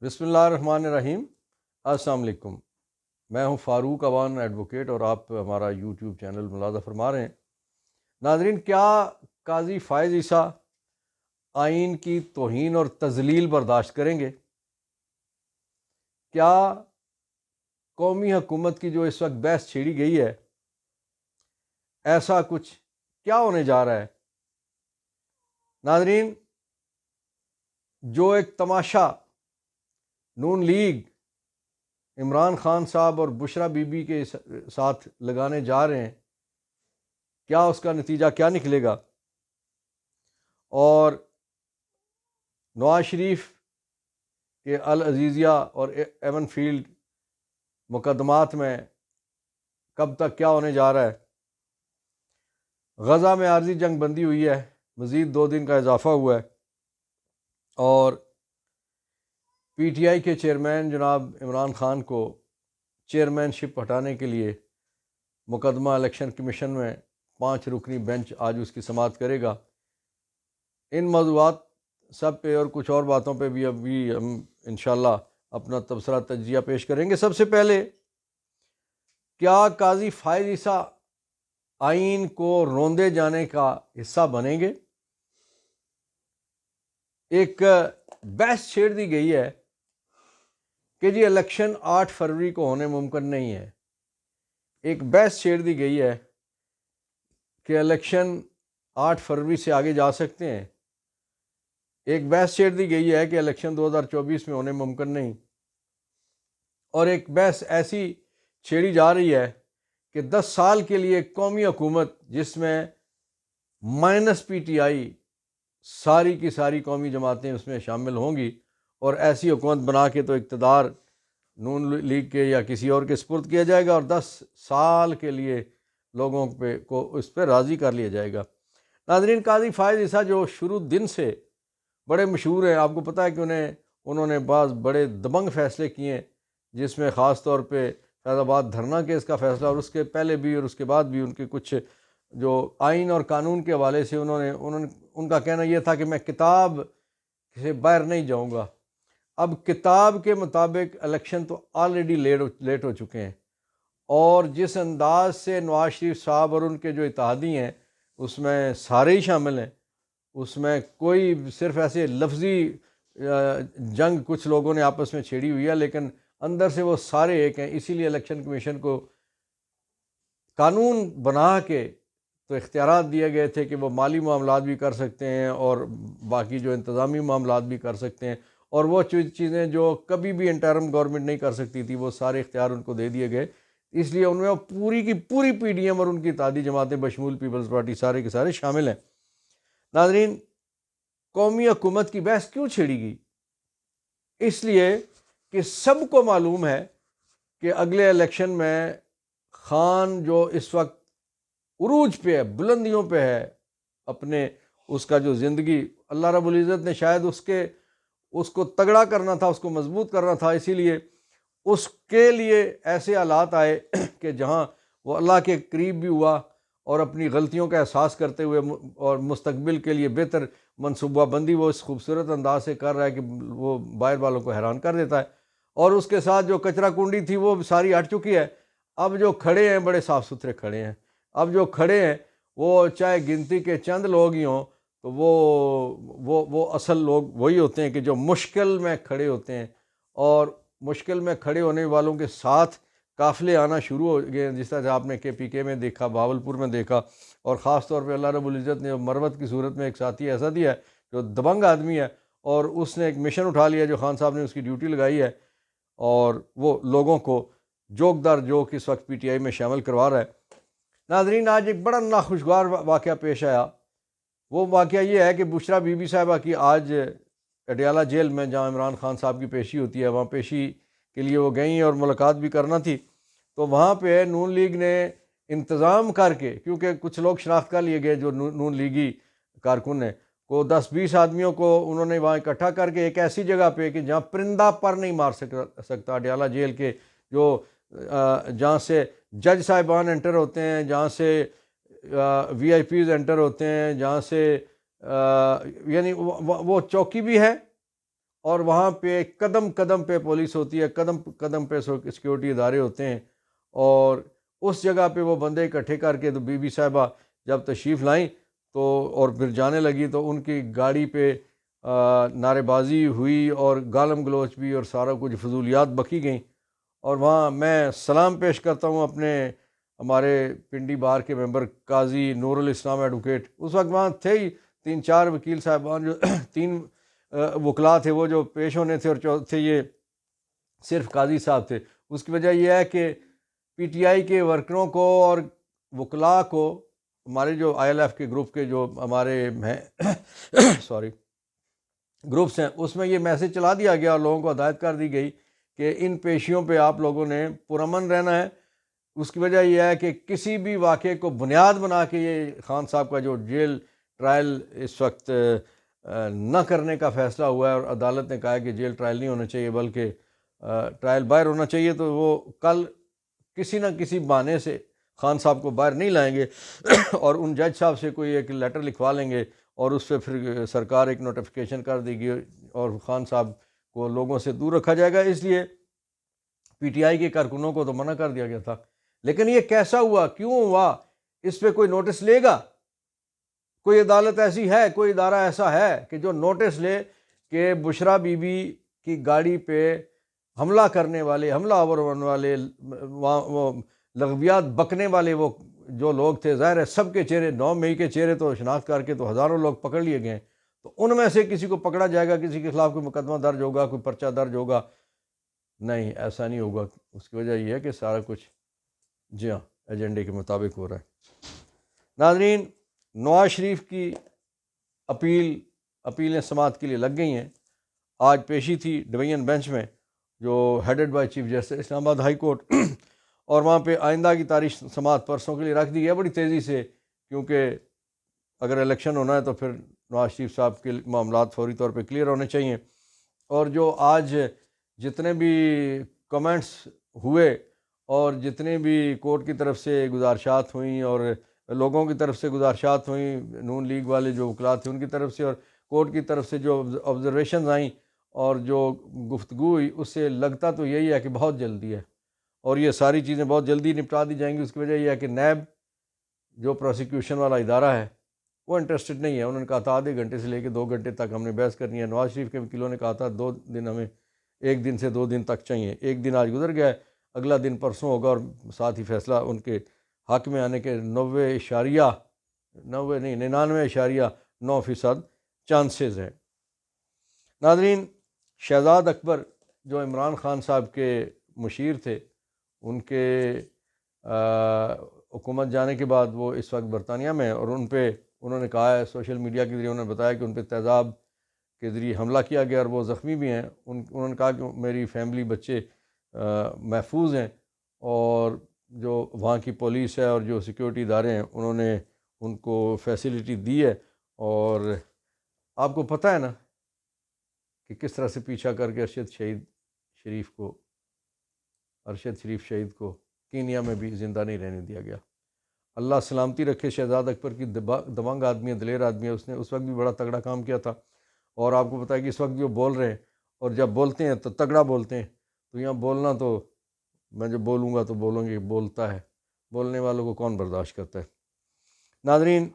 بسم اللہ الرحمن الرحیم۔ السلام علیکم۔ میں ہوں فاروق اوان ایڈوکیٹ اور آپ ہمارا یوٹیوب چینل ملاحظہ فرما رہے ہیں۔ ناظرین، کیا قاضی فائز عیسیٰ آئین کی توہین اور تذلیل برداشت کریں گے؟ کیا قومی حکومت کی جو اس وقت بحث چھیڑی گئی ہے، ایسا کچھ کیا ہونے جا رہا ہے؟ ناظرین، جو ایک تماشا نون لیگ عمران خان صاحب اور بشرا بی بی کے ساتھ لگانے جا رہے ہیں، کیا اس کا نتیجہ کیا نکلے گا؟ اور نواز شریف کے العزیزیہ اور ایون فیلڈ مقدمات میں کب تک کیا ہونے جا رہا ہے؟ غزہ میں عارضی جنگ بندی ہوئی ہے، مزید 2 دن کا اضافہ ہوا ہے، اور پی ٹی آئی کے چیئرمین جناب عمران خان کو چیئرمین شپ ہٹانے کے لیے مقدمہ الیکشن کمیشن میں 5 رکنی بینچ آج اس کی سماعت کرے گا۔ ان موضوعات سب پہ اور کچھ اور باتوں پہ بھی ابھی ہم انشاءاللہ اپنا تبصرہ تجزیہ پیش کریں گے۔ سب سے پہلے، کیا قاضی فائز عیسیٰ آئین کو روندے جانے کا حصہ بنیں گے؟ ایک بحث چھیڑ دی گئی ہے کہ جی الیکشن 8 فروری کو ہونے ممکن نہیں ہے۔ ایک بحث چھیڑ دی گئی ہے کہ الیکشن 8 فروری سے آگے جا سکتے ہیں۔ ایک بحث چھیڑ دی گئی ہے کہ الیکشن 2024 میں ہونے ممکن نہیں، اور ایک بحث ایسی چھیڑی جا رہی ہے کہ 10 سال کے لیے قومی حکومت جس میں مائنس پی ٹی آئی ساری کی ساری قومی جماعتیں اس میں شامل ہوں گی، اور ایسی حکومت بنا کے تو اقتدار نون لیگ کے یا کسی اور کے سپرد کیا جائے گا، اور 10 سال کے لیے لوگوں کو اس پہ راضی کر لیا جائے گا۔ ناظرین، قاضی فائز عیسیٰ جو شروع دن سے بڑے مشہور ہیں، آپ کو پتہ ہے کہ انہوں نے بعض بڑے دبنگ فیصلے کیے ہیں، جس میں خاص طور پہ فیض آباد دھرنا کیس کا فیصلہ، اور اس کے پہلے بھی اور اس کے بعد بھی ان کے کچھ جو آئین اور قانون کے حوالے سے ان کا کہنا یہ تھا کہ میں کتاب سے باہر نہیں جاؤں گا۔ اب کتاب کے مطابق الیکشن تو آلریڈی لیٹ ہو چکے ہیں، اور جس انداز سے نواز شریف صاحب اور ان کے جو اتحادی ہیں اس میں سارے ہی شامل ہیں، اس میں کوئی صرف ایسے لفظی جنگ کچھ لوگوں نے آپس میں چھیڑی ہوئی ہے، لیکن اندر سے وہ سارے ایک ہیں۔ اسی لیے الیکشن کمیشن کو قانون بنا کے تو اختیارات دیے گئے تھے کہ وہ مالی معاملات بھی کر سکتے ہیں اور باقی جو انتظامی معاملات بھی کر سکتے ہیں، اور وہ چیزیں جو کبھی بھی انٹرم گورنمنٹ نہیں کر سکتی تھی وہ سارے اختیار ان کو دے دیے گئے۔ اس لیے ان میں پوری کی پوری پی ڈی ایم اور ان کی اتحادی جماعتیں بشمول پیپلز پارٹی سارے کے سارے شامل ہیں۔ ناظرین، قومی حکومت کی بحث کیوں چھیڑی گئی؟ اس لیے کہ سب کو معلوم ہے کہ اگلے الیکشن میں خان جو اس وقت عروج پہ ہے، بلندیوں پہ ہے، اپنے اس کا جو زندگی اللہ رب العزت نے شاید اس کو تگڑا کرنا تھا، اس کو مضبوط کرنا تھا، اسی لیے اس کے لیے ایسے حالات آئے کہ جہاں وہ اللہ کے قریب بھی ہوا، اور اپنی غلطیوں کا احساس کرتے ہوئے اور مستقبل کے لیے بہتر منصوبہ بندی وہ اس خوبصورت انداز سے کر رہا ہے کہ وہ باہر والوں کو حیران کر دیتا ہے، اور اس کے ساتھ جو کچرا کنڈی تھی وہ ساری ہٹ چکی ہے۔ اب جو کھڑے ہیں بڑے صاف ستھرے کھڑے ہیں، اب جو کھڑے ہیں وہ چاہے گنتی کے چند لوگ ہی ہوں تو وہ اصل لوگ وہی ہوتے ہیں کہ جو مشکل میں کھڑے ہوتے ہیں، اور مشکل میں کھڑے ہونے والوں کے ساتھ قافلے آنا شروع ہو گئے، جس طرح سے آپ نے کے پی کے میں دیکھا، بہاولپور میں دیکھا، اور خاص طور پہ اللہ رب العزت نے مروت کی صورت میں ایک ساتھی ایسا دیا ہے جو دبنگ آدمی ہے، اور اس نے ایک مشن اٹھا لیا جو خان صاحب نے اس کی ڈیوٹی لگائی ہے، اور وہ لوگوں کو جوک در جوک اس وقت پی ٹی آئی میں شامل کروا رہا ہے۔ ناظرین، آج ایک بڑا ناخوشگوار واقعہ پیش آیا۔ وہ واقعہ یہ ہے کہ بشرا بی بی صاحبہ کی آج اڈیالہ جیل میں، جہاں عمران خان صاحب کی پیشی ہوتی ہے، وہاں پیشی کے لیے وہ گئیں اور ملاقات بھی کرنا تھی، تو وہاں پہ نون لیگ نے انتظام کر کے، کیونکہ کچھ لوگ شناخت کر لیے گئے جو نون لیگی کارکن ہیں، کو 10-20 آدمیوں کو انہوں نے وہاں اکٹھا کر کے ایک ایسی جگہ پہ کہ جہاں پرندہ پر نہیں مار سکتا، اڈیالہ جیل کے جہاں سے جج صاحبان انٹر ہوتے ہیں، جہاں سے وی آئی پیز انٹر ہوتے ہیں، جہاں سے یعنی وہ چوکی بھی ہے اور وہاں پہ قدم قدم پہ پولیس ہوتی ہے، قدم قدم پہ سیکیورٹی ادارے ہوتے ہیں، اور اس جگہ پہ وہ بندے اکٹھے کر کے تو بی بی صاحبہ جب تشریف لائیں تو اور پھر جانے لگی تو ان کی گاڑی پہ نعرے بازی ہوئی اور گالم گلوچ بھی اور سارا کچھ فضولیات بکی گئیں۔ اور وہاں میں سلام پیش کرتا ہوں اپنے ہمارے پنڈی بار کے ممبر قاضی نور الاسلام ایڈوکیٹ، اس وقت وہاں تھے ہی 3-4 وکیل صاحبان جو 3 وکلاء تھے وہ جو پیش ہونے تھے، اور چوتھے یہ صرف قاضی صاحب تھے۔ اس کی وجہ یہ ہے کہ پی ٹی آئی کے ورکروں کو اور وکلاء کو، ہمارے جو آئی ایل ایف کے گروپ کے جو ہمارے سوری گروپس ہیں، اس میں یہ میسج چلا دیا گیا اور لوگوں کو ہدایت کر دی گئی کہ ان پیشیوں پہ آپ لوگوں نے پرامن رہنا ہے۔ اس کی وجہ یہ ہے کہ کسی بھی واقعے کو بنیاد بنا کے یہ خان صاحب کا جو جیل ٹرائل اس وقت نہ کرنے کا فیصلہ ہوا ہے، اور عدالت نے کہا ہے کہ جیل ٹرائل نہیں ہونا چاہیے بلکہ ٹرائل باہر ہونا چاہیے، تو وہ کل کسی نہ کسی بہانے سے خان صاحب کو باہر نہیں لائیں گے اور ان جج صاحب سے کوئی ایک لیٹر لکھوا لیں گے، اور اس پہ پھر سرکار ایک نوٹیفیکیشن کر دے گی اور خان صاحب کو لوگوں سے دور رکھا جائے گا۔ اس لیے پی ٹی آئی کے کارکنوں کو تو منع کر دیا گیا تھا، لیکن یہ کیسا ہوا، کیوں ہوا، اس پہ کوئی نوٹس لے گا؟ کوئی عدالت ایسی ہے، کوئی ادارہ ایسا ہے کہ جو نوٹس لے کہ بشرا بی بی کی گاڑی پہ حملہ کرنے والے، حملہ آور ہونے والے، وہ لغویات بکنے والے وہ جو لوگ تھے، ظاہر ہے سب کے چہرے 9 مئی کے چہرے تو شناخت کر کے تو ہزاروں لوگ پکڑ لیے گئے، تو ان میں سے کسی کو پکڑا جائے گا، کسی کے خلاف کوئی مقدمہ درج ہوگا، کوئی پرچہ درج ہوگا؟ نہیں، ایسا نہیں ہوگا۔ اس کی وجہ یہ ہے کہ سارا کچھ جی ہاں ایجنڈے کے مطابق ہو رہا ہے۔ ناظرین، نواز شریف کی اپیلیں سماعت کے لیے لگ گئی ہیں۔ آج پیشی تھی ڈویژن بینچ میں جو ہیڈڈ بائی چیف جسٹس اسلام آباد ہائی کورٹ، اور وہاں پہ آئندہ کی تاریخ سماعت پرسوں کے لیے رکھ دی ہے بڑی تیزی سے، کیونکہ اگر الیکشن ہونا ہے تو پھر نواز شریف صاحب کے معاملات فوری طور پہ کلیئر ہونے چاہیے۔ اور جو آج جتنے بھی کمنٹس ہوئے اور جتنے بھی کورٹ کی طرف سے گزارشات ہوئیں اور لوگوں کی طرف سے گزارشات ہوئیں، نون لیگ والے جو وکلاء تھے ان کی طرف سے اور کورٹ کی طرف سے جو آبزرویشنز آئیں اور جو گفتگو ہوئی، اس سے لگتا تو یہی ہے کہ بہت جلدی ہے اور یہ ساری چیزیں بہت جلدی نپٹا دی جائیں گی۔ اس کی وجہ یہ ہے کہ نیب جو پروسیکیوشن والا ادارہ ہے وہ انٹرسٹڈ نہیں ہے۔ انہوں نے کہا تھا آدھے گھنٹے سے لے کے 2 گھنٹے تک ہم نے بحث کرنی ہے۔ نواز شریف کے وکیلوں نے کہا تھا 2 دن، ہمیں 1 دن سے 2 دن تک چاہیے۔ 1 دن آج گزر گیا ہے، اگلا دن پرسوں ہوگا، اور ساتھ ہی فیصلہ ان کے حق میں آنے کے 99.9% چانسز ہیں۔ ناظرین، شہزاد اکبر جو عمران خان صاحب کے مشیر تھے، ان کے حکومت جانے کے بعد وہ اس وقت برطانیہ میں، اور ان پہ انہوں نے کہا ہے سوشل میڈیا کے ذریعے، انہوں نے بتایا کہ ان پہ تیزاب کے ذریعے حملہ کیا گیا اور وہ زخمی بھی ہیں۔ انہوں نے کہا کہ میری فیملی، بچے محفوظ ہیں، اور جو وہاں کی پولیس ہے اور جو سیکیورٹی ادارے ہیں انہوں نے ان کو فیسلٹی دی ہے۔ اور آپ کو پتہ ہے نا کہ کس طرح سے پیچھا کر کے ارشد شریف شہید کو کینیا میں بھی زندہ نہیں رہنے دیا گیا۔ اللہ سلامتی رکھے۔ شہزاد اکبر کی دبنگ آدمی ہے، دلیر آدمی ہے، اس نے اس وقت بھی بڑا تگڑا کام کیا تھا، اور آپ کو پتہ ہے کہ اس وقت بھی وہ بول رہے ہیں، اور جب بولتے ہیں تو تگڑا بولتے ہیں۔ تو یہاں بولنا تو میں جب بولوں گا تو بولوں گی، بولتا ہے، بولنے والوں کو کون برداشت کرتا ہے۔ ناظرین،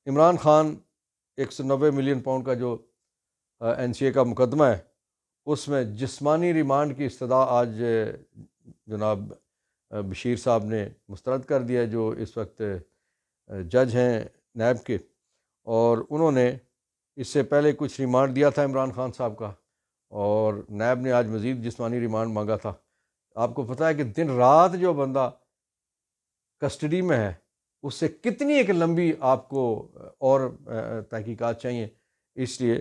عمران خان 190 ملین پاؤنڈ کا جو این سی اے کا مقدمہ ہے، اس میں جسمانی ریمانڈ کی استدعا آج جناب بشیر صاحب نے مسترد کر دیا، جو اس وقت جج ہیں نیب کے، اور انہوں نے اس سے پہلے کچھ ریمانڈ دیا تھا عمران خان صاحب کا، اور نیب نے آج مزید جسمانی ریمانڈ مانگا تھا۔ آپ کو پتہ ہے کہ دن رات جو بندہ کسٹڈی میں ہے اس سے کتنی ایک لمبی آپ کو اور تحقیقات چاہیے، اس لیے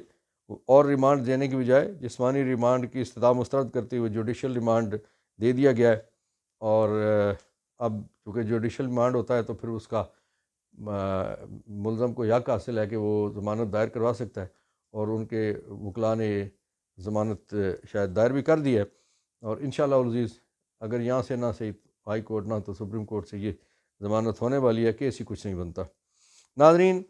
اور ریمانڈ دینے کی بجائے جسمانی ریمانڈ کی استدعا مسترد کرتے ہوئے جوڈیشل ریمانڈ دے دیا گیا ہے۔ اور اب چونکہ جوڈیشل ریمانڈ ہوتا ہے تو پھر اس کا ملزم کو حق حاصل ہے کہ وہ ضمانت دائر کروا سکتا ہے، اور ان کے وکلاء نے ضمانت شاید دائر بھی کر دی ہے، اور انشاءاللہ العزیز اگر یہاں سے نہ صحیح ہائی کورٹ نہ تو سپریم کورٹ سے یہ ضمانت ہونے والی ہے کہ ایسی کچھ نہیں بنتا۔ ناظرین،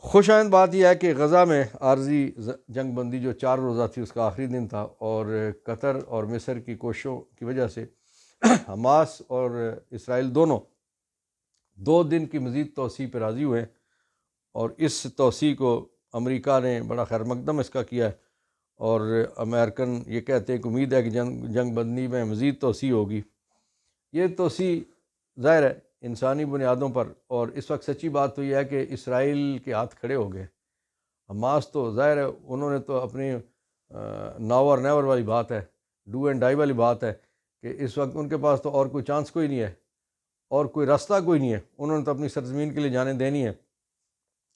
خوش آئند بات یہ ہے کہ غزہ میں عارضی جنگ بندی جو 4 روزہ تھی اس کا آخری دن تھا، اور قطر اور مصر کی کوششوں کی وجہ سے حماس اور اسرائیل دونوں 2 دن کی مزید توسیع پہ راضی ہوئے ہیں، اور اس توسیع کو امریکہ نے بڑا خیر مقدم اس کا کیا ہے، اور امریکن یہ کہتے ہیں کہ امید ہے کہ جنگ بندی میں مزید توسیع ہوگی۔ یہ توسیع ظاہر ہے انسانی بنیادوں پر، اور اس وقت سچی بات تو یہ ہے کہ اسرائیل کے ہاتھ کھڑے ہو گئے۔ حماس تو ظاہر ہے انہوں نے تو اپنی ناو اور نیور والی بات ہے، ڈو اینڈ ڈائی والی بات ہے کہ اس وقت ان کے پاس تو اور کوئی چانس کوئی نہیں ہے، اور کوئی راستہ کوئی نہیں ہے، انہوں نے تو اپنی سرزمین کے لیے جانیں دینی ہے۔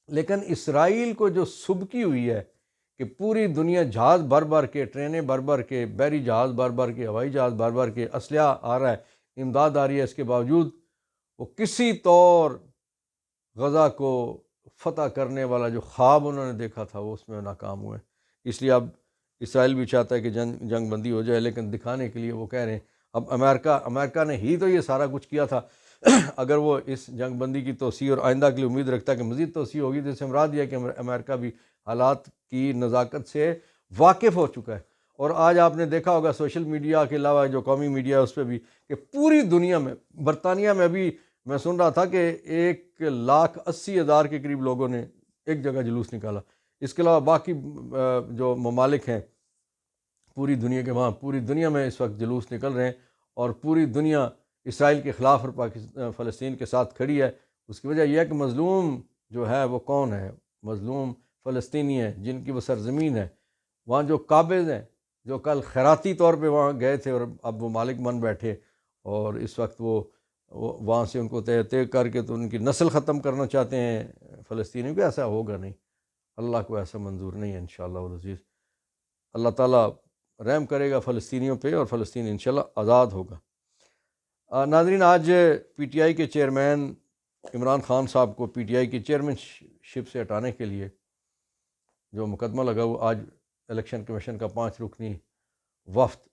لیکن اسرائیل کو جو سبکی ہوئی ہے کہ پوری دنیا جہاز بھر بھر کے، ٹرینیں بھر بھر کے، بحری جہاز بھر بھر کے، ہوائی جہاز بھر بھر کے، اسلحہ آ رہا ہے، امداد آ رہی ہے، اس کے باوجود وہ کسی طور غزہ کو فتح کرنے والا جو خواب انہوں نے دیکھا تھا وہ اس میں ناکام ہوئے۔ اس لیے اب اسرائیل بھی چاہتا ہے کہ جنگ بندی ہو جائے، لیکن دکھانے کے لیے وہ کہہ رہے ہیں اب امریکہ نے ہی تو یہ سارا کچھ کیا تھا۔ اگر وہ اس جنگ بندی کی توسیع اور آئندہ کے لیے امید رکھتا ہے کہ مزید توسیع ہوگی، تو اس سے مراد یہ ہے کہ امریکہ بھی حالات کی نزاکت سے واقف ہو چکا ہے۔ اور آج آپ نے دیکھا ہوگا سوشل میڈیا کے علاوہ جو قومی میڈیا ہے اس پہ بھی، کہ پوری دنیا میں، برطانیہ میں بھی میں سن رہا تھا کہ 1,80,000 کے قریب لوگوں نے ایک جگہ جلوس نکالا۔ اس کے علاوہ باقی جو ممالک ہیں پوری دنیا کے، وہاں پوری دنیا میں اس وقت جلوس نکل رہے ہیں، اور پوری دنیا اسرائیل کے خلاف اور فلسطین کے ساتھ کھڑی ہے۔ اس کی وجہ یہ ہے کہ مظلوم جو ہے وہ کون ہے؟ مظلوم فلسطینی ہے جن کی وہ سرزمین ہے، وہاں جو قابض ہیں، جو کل خیراتی طور پہ وہاں گئے تھے اور اب وہ مالک بن بیٹھے، اور اس وقت وہ وہاں سے ان کو طے کر کے تو ان کی نسل ختم کرنا چاہتے ہیں فلسطینیوں کو۔ ایسا ہوگا نہیں، اللہ کو ایسا منظور نہیں ہے انشاءاللہ العزیز۔ اللہ تعالیٰ رحم کرے گا فلسطینیوں پہ، اور فلسطین انشاءاللہ آزاد ہوگا۔ ناظرین، آج پی ٹی آئی کے چیئرمین عمران خان صاحب کو پی ٹی آئی کی چیئرمین شپ سے ہٹانے کے لیے جو مقدمہ لگا، وہ آج الیکشن کمیشن کا 5 رکنی وفد،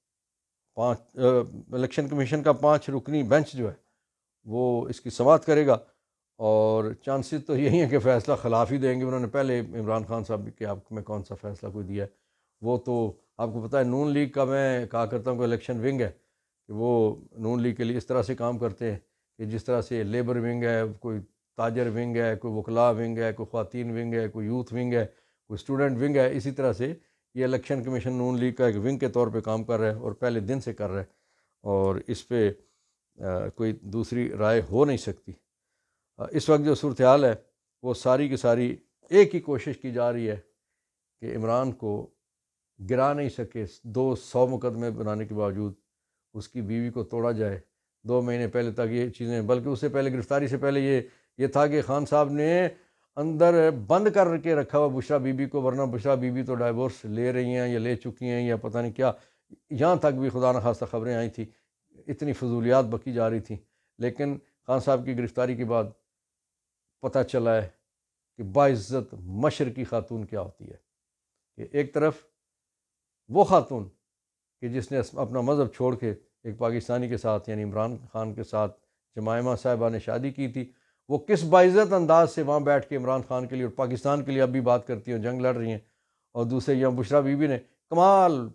الیکشن کمیشن کا 5 رکنی بینچ جو ہے وہ اس کی سماعت کرے گا، اور چانسز تو یہی ہیں کہ فیصلہ خلاف ہی دیں گے۔ انہوں نے پہلے عمران خان صاحب کے حق میں کون سا فیصلہ کوئی دیا ہے؟ وہ تو آپ کو پتہ ہے نون لیگ کا، میں کہا کرتا ہوں کہ الیکشن ونگ ہے، کہ وہ نون لیگ کے لیے اس طرح سے کام کرتے ہیں کہ جس طرح سے لیبر ونگ ہے، کوئی تاجر ونگ ہے، کوئی وکلاء ونگ ہے، کوئی خواتین ونگ ہے، کوئی یوتھ ونگ ہے، کوئی اسٹوڈنٹ ونگ ہے، اسی طرح سے یہ الیکشن کمیشن نون لیگ کا ایک ونگ کے طور پہ کام کر رہا ہے، اور پہلے دن سے کر رہا ہے، اور اس پہ کوئی دوسری رائے ہو نہیں سکتی۔ اس وقت جو صورتحال ہے وہ ساری کی ساری ایک ہی کوشش کی جا رہی ہے کہ عمران کو گرا نہیں سکے، 200 مقدمے بنانے کے باوجود اس کی بیوی کو توڑا جائے۔ 2 مہینے پہلے تک یہ چیزیں، بلکہ اس سے پہلے گرفتاری سے پہلے یہ تھا کہ خان صاحب نے اندر بند کر کے رکھا ہوا بشرا بی بی کو، ورنہ بشرا بی بی تو ڈائیورس لے رہی ہیں یا لے چکی ہیں یا پتہ نہیں کیا، یہاں تک بھی خدا نخواستہ خبریں آئی تھیں، اتنی فضولیات بکی جا رہی تھیں۔ لیکن خان صاحب کی گرفتاری کے بعد پتہ چلا ہے کہ باعزت مشرقی خاتون کیا ہوتی ہے، کہ ایک طرف وہ خاتون کہ جس نے اپنا مذہب چھوڑ کے ایک پاکستانی کے ساتھ یعنی عمران خان کے ساتھ جمائمہ صاحبہ نے شادی کی تھی، وہ کس باعزت انداز سے وہاں بیٹھ کے عمران خان کے لیے اور پاکستان کے لیے اب بھی بات کرتی ہیں، جنگ لڑ رہی ہیں، اور دوسرے یہاں بشرا بی بی نے کمال،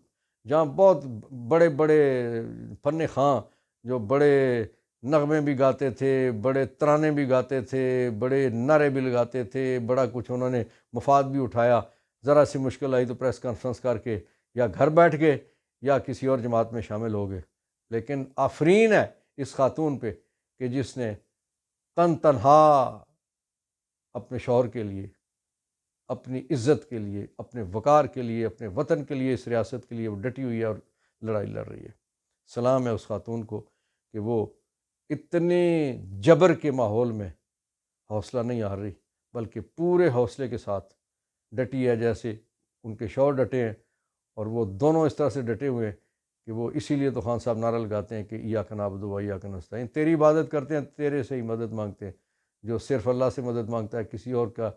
جہاں بہت بڑے بڑے فن خاں جو بڑے نغمے بھی گاتے تھے، بڑے ترانے بھی گاتے تھے، بڑے نعرے بھی لگاتے تھے، بڑا کچھ انہوں نے مفاد بھی اٹھایا، ذرا سی مشکل آئی تو پریس کانفرنس کر کے یا گھر بیٹھ گئے یا کسی اور جماعت میں شامل ہو گئے۔ لیکن آفرین ہے اس خاتون پہ کہ جس نے تنہا اپنے شوہر کے لیے، اپنی عزت کے لیے، اپنے وقار کے لیے، اپنے وطن کے لیے، اس ریاست کے لیے وہ ڈٹی ہوئی ہے اور لڑائی لڑ رہی ہے۔ سلام ہے اس خاتون کو کہ وہ اتنے جبر کے ماحول میں حوصلہ نہیں ہار رہی، بلکہ پورے حوصلے کے ساتھ ڈٹی ہے، جیسے ان کے شوہر ڈٹے ہیں، اور وہ دونوں اس طرح سے ڈٹے ہوئے ہیں کہ وہ اسی لیے تو خان صاحب نعرہ لگاتے ہیں کہ ایاک نعبد و ایاک نستعین، تیری عبادت کرتے ہیں، تیرے سے ہی مدد مانگتے ہیں۔ جو صرف اللہ سے مدد مانگتا ہے، کسی اور کا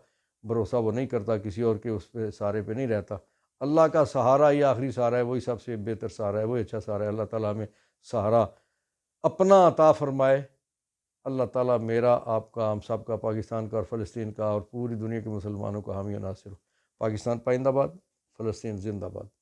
بھروسہ وہ نہیں کرتا، کسی اور کے اس پہ سہارے پہ نہیں رہتا، اللہ کا سہارا ہی آخری سہارا ہے، وہی سب سے بہتر سہارا ہے، وہی اچھا سہارا ہے۔ اللہ تعالیٰ ہمیں سہارا اپنا عطا فرمائے، اللہ تعالیٰ میرا، آپ کا، ہم سب کا، پاکستان کا اور فلسطین کا اور پوری دنیا کے مسلمانوں کا حامی و ناصر ہو۔ پاکستان پائندہ باد، فلسطین زندہ باد۔